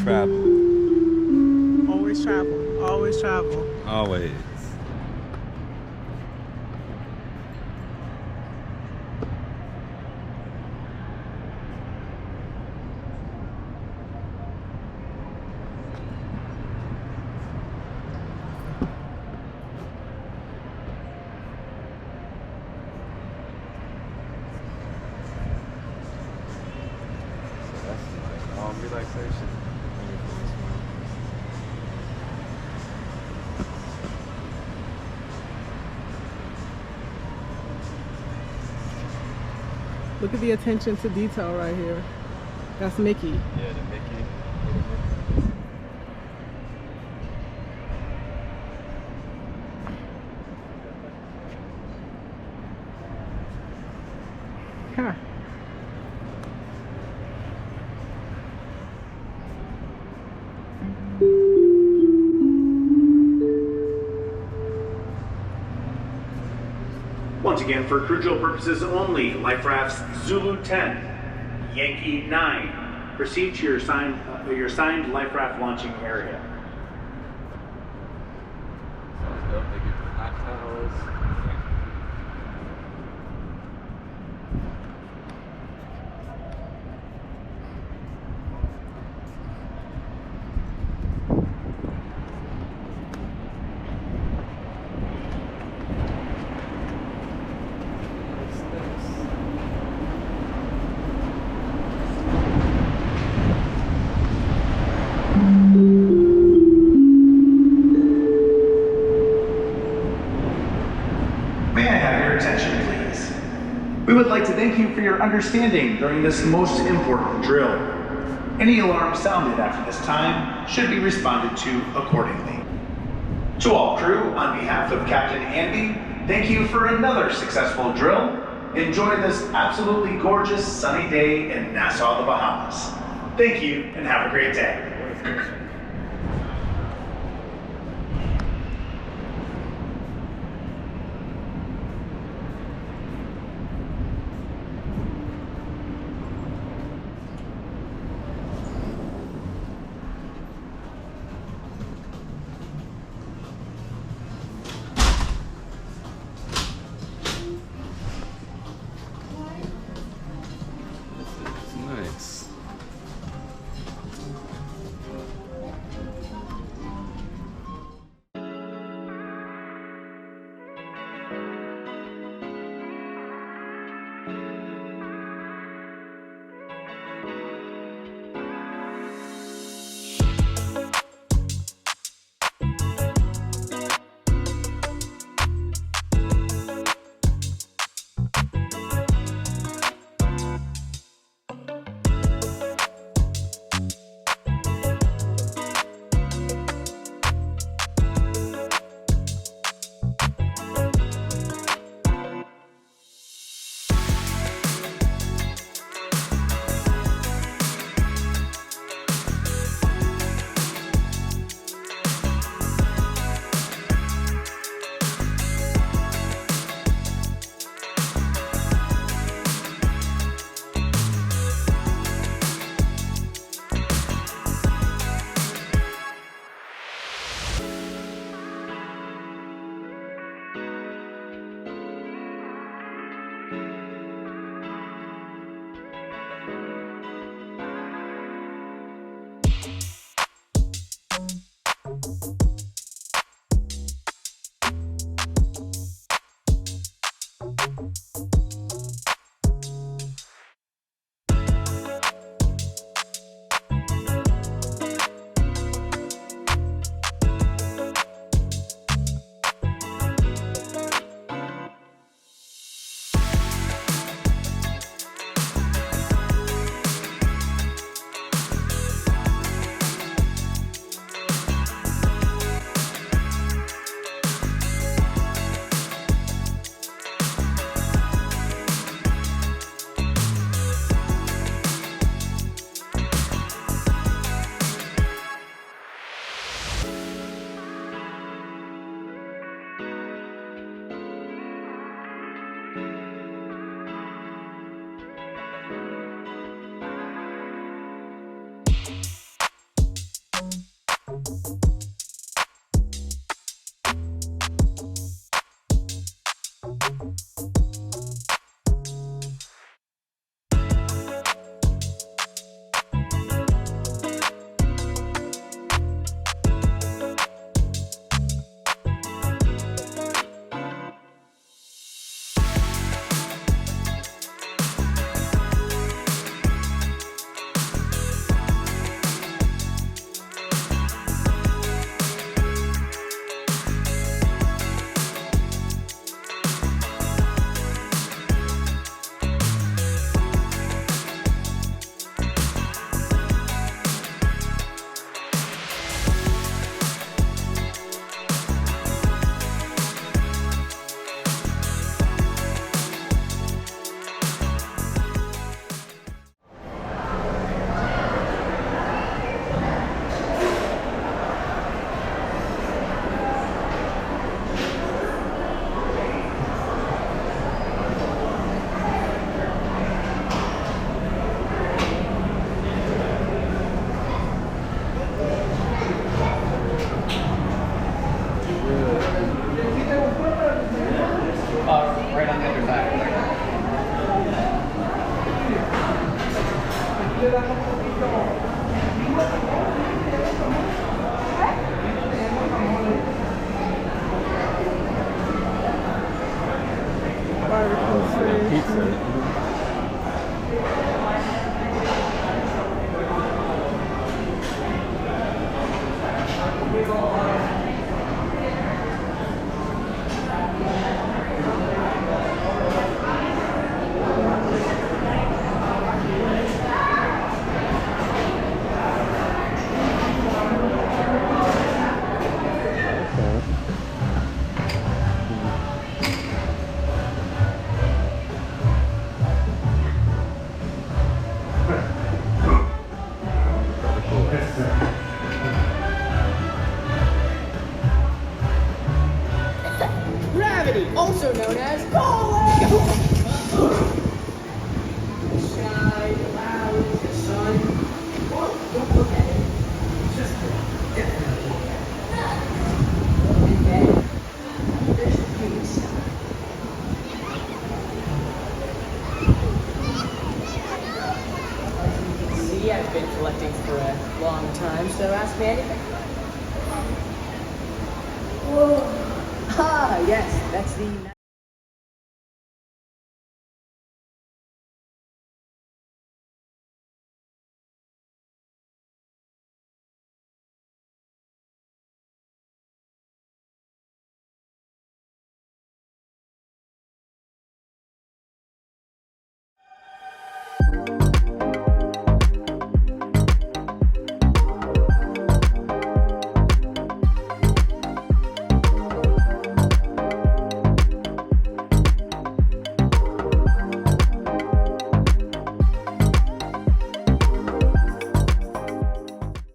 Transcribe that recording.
travel. Always travel. Always travel. Always. Relaxation. Look at the attention to detail right here. That's Mickey. Yeah, the Mickey. Huh. Once again, for crew drill purposes only, life rafts Zulu 10, Yankee 9. Proceed to your assigned life raft launching area. They get the hot towels. May I have your attention, please? We would like to thank you for your understanding during this most important drill. Any alarm sounded after this time should be responded to accordingly. To all crew, on behalf of Captain Andy, thank you for another successful drill. Enjoy this absolutely gorgeous sunny day in Nassau, the Bahamas. Thank you and have a great day. Nice. Pizza. Gravity, also known as falling. Shine loud as the sun. Don't look at it. Just and then there's the green stuff. As you can see, I've been collecting for a long time, so ask me anything. Whoa. Ah, yes, that's the